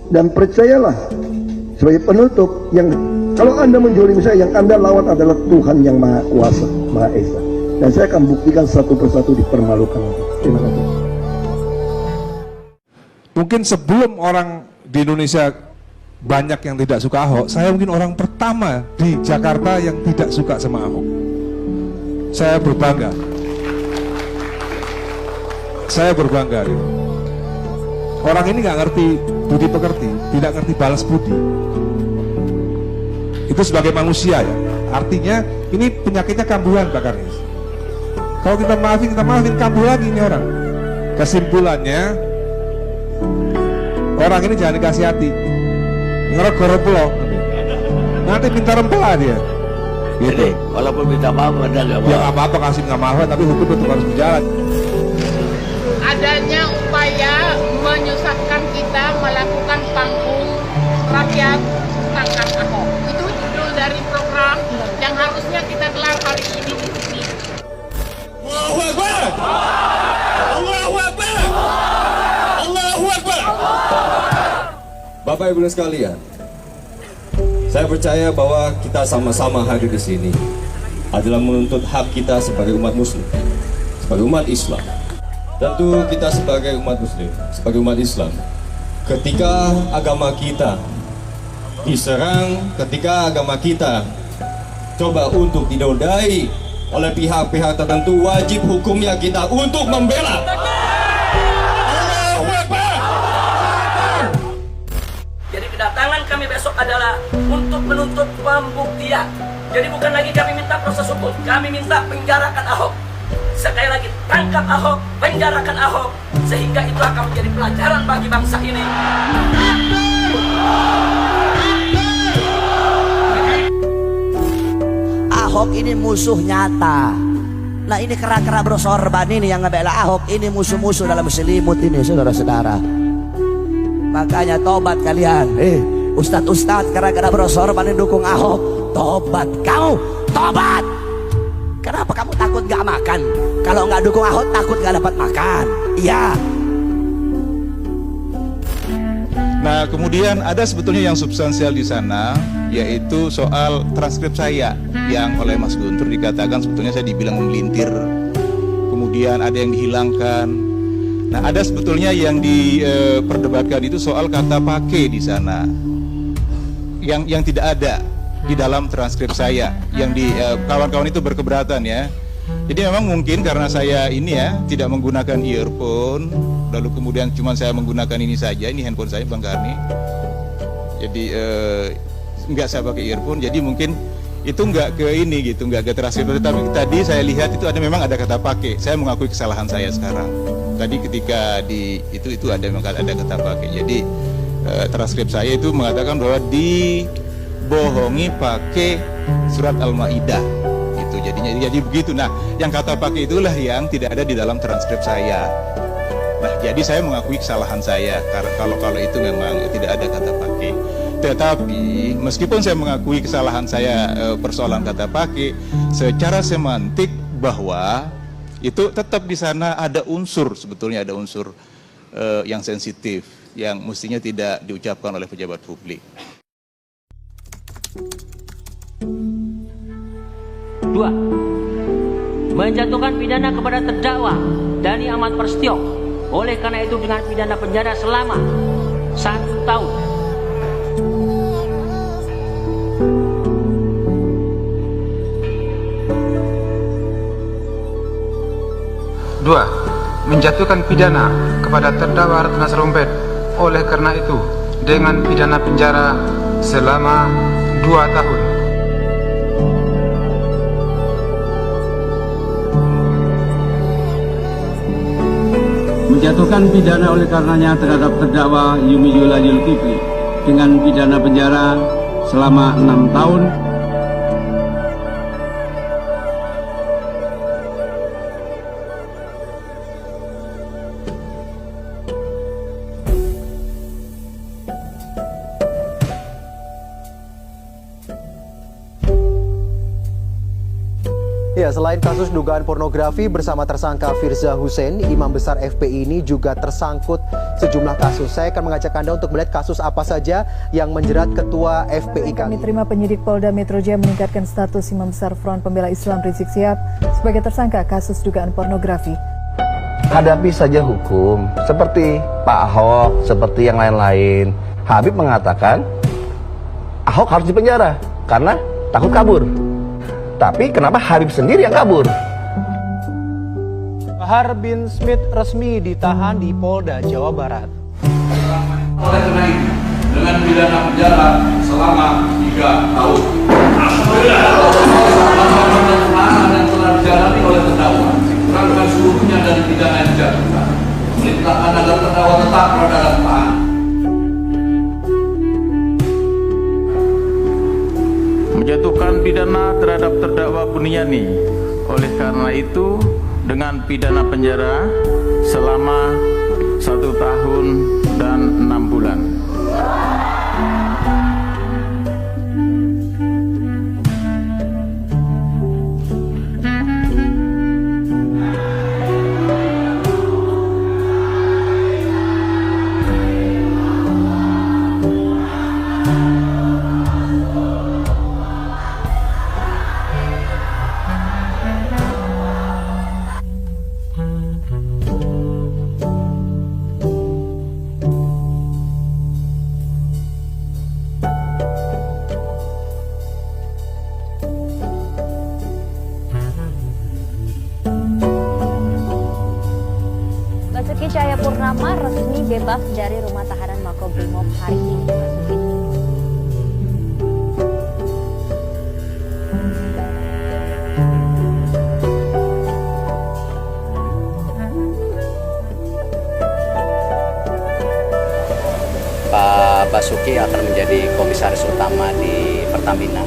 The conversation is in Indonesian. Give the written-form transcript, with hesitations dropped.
Dan percayalah, sebagai penutup, yang kalau Anda menjolimi saya, yang Anda lawan adalah Tuhan yang Maha Kuasa, Maha Esa. Dan saya akan buktikan satu persatu dipermalukan. Terima kasih. Mungkin sebelum orang di Indonesia banyak yang tidak suka Ahok, saya mungkin orang pertama di Jakarta yang tidak suka sama Ahok. Saya berbangga. Saya berbangga. Gitu. Orang ini nggak ngerti budi pekerti, tidak ngerti balas budi. Itu sebagai manusia ya. Artinya ini penyakitnya kambuhan Pak Karnis. Kalau kita maafin kambuh lagi ini orang. Kesimpulannya, orang ini jangan dikasih hati. Ngerok-ngerok pulau. Nanti minta rempah dia. Gitu. Jadi, walaupun minta maaf Anda nggak mau. Ya nggak apa-apa kasih minta maaf, tapi hukum tetap harus berjalan. Adanya upaya menyusahkan kita melakukan panggung rakyat tentang Ahok. Itu judul dari program yang harusnya kita gelar hari ini di sini. Allahu Akbar! Allahu Akbar! Allahu Akbar! Bapak Ibu sekalian, saya percaya bahwa kita sama-sama hadir di sini adalah menuntut hak kita sebagai umat Muslim, sebagai umat Islam. Tentu kita sebagai umat Muslim, sebagai umat Islam, ketika agama kita diserang, ketika agama kita coba untuk dinodai oleh pihak-pihak tertentu, wajib hukumnya kita untuk membela. Allahu Akbar! Jadi kedatangan kami besok adalah untuk menuntut pembuktian. Jadi bukan lagi kami minta proses hukum, kami minta penjarakan Ahok. Sekali lagi, tangkap Ahok, penjarakan Ahok, sehingga itu akan menjadi pelajaran bagi bangsa ini. Ahok ini musuh nyata. Nah ini kera-kera brosorban ini yang ngebela Ahok, ini musuh-musuh dalam selimut ini, saudara-saudara. Makanya tobat kalian. Ustadz-ustadz kera-kera brosorban ini dukung Ahok, tobat kamu, tobat. Kenapa kamu takut gak makan? Kalau nggak dukung Ahok takut gak dapat makan. Iya. Nah, kemudian ada sebetulnya yang substansial di sana, yaitu soal transkrip saya yang oleh Mas Guntur dikatakan sebetulnya saya dibilang memelintir. Kemudian ada yang dihilangkan. Nah, ada sebetulnya yang diperdebatkan itu soal kata pakai di sana, yang tidak ada di dalam transkrip saya, yang di kawan-kawan itu berkeberatan ya. Jadi memang mungkin karena saya ini ya tidak menggunakan earphone, lalu kemudian cuma saya menggunakan ini saja, ini handphone saya Bang Karni. Jadi nggak saya pakai earphone, jadi mungkin itu nggak ke ini gitu, nggak ke transkrip. Tapi tadi saya lihat itu memang ada kata pakai. Saya mengakui kesalahan saya sekarang. Tadi ketika itu ada memang ada kata pakai. Jadi transkrip saya itu mengatakan bahwa dibohongi pakai surat Al-Maidah gitu. Jadi begitu. Nah, yang kata pakai itulah yang tidak ada di dalam transkrip saya. Nah, jadi saya mengakui kesalahan saya kalau itu memang tidak ada kata pakai. Tetapi meskipun saya mengakui kesalahan saya persoalan kata pakai, secara semantik bahwa itu tetap di sana ada unsur, sebetulnya ada unsur yang sensitif yang mestinya tidak diucapkan oleh pejabat publik. 2. Menjatuhkan pidana kepada terdakwa Dhani Ahmad Prasetyo, oleh karena itu dengan pidana penjara selama 1 tahun. Dua, menjatuhkan pidana kepada terdakwa Ratna Sarumpait, oleh karena itu dengan pidana penjara selama 2 tahun. Menjatuhkan pidana oleh karenanya terhadap terdakwa Yumi Yula Zulkifli dengan pidana penjara selama 6 tahun. Ya, selain kasus dugaan pornografi bersama tersangka Firza Hussein, Imam Besar FPI ini juga tersangkut sejumlah kasus. Saya akan mengajak Anda untuk melihat kasus apa saja yang menjerat Ketua FPI Kami terima penyidik Polda Metro Jaya meningkatkan status Imam Besar Front Pembela Islam Rizik Syihab sebagai tersangka kasus dugaan pornografi. Hadapi saja hukum, seperti Pak Ahok, seperti yang lain-lain. Habib mengatakan Ahok harus dipenjara karena takut kabur. Tapi kenapa Habib sendiri yang kabur? Bahar bin Smith resmi ditahan di Polda Jawa Barat. Oleh karena itu, dengan pidana penjara selama 3 tahun. Alhamdulillah. Tahanan yang telah dijalani oleh terdakwa dikurangkan seluruhnya dari pidana yang dijatuhkan. Perintahkan agar terdakwa tetap berada dalam tahanan. Menjatuhkan pidana terhadap terdakwa Buniyani. Oleh karena itu, dengan pidana penjara selama 1 tahun dan 6 bulan. Basuki Cahayapurnama resmi bebas dari rumah tahanan Makobrimob hari ini. Pak Basuki akan menjadi komisaris utama di Pertamina.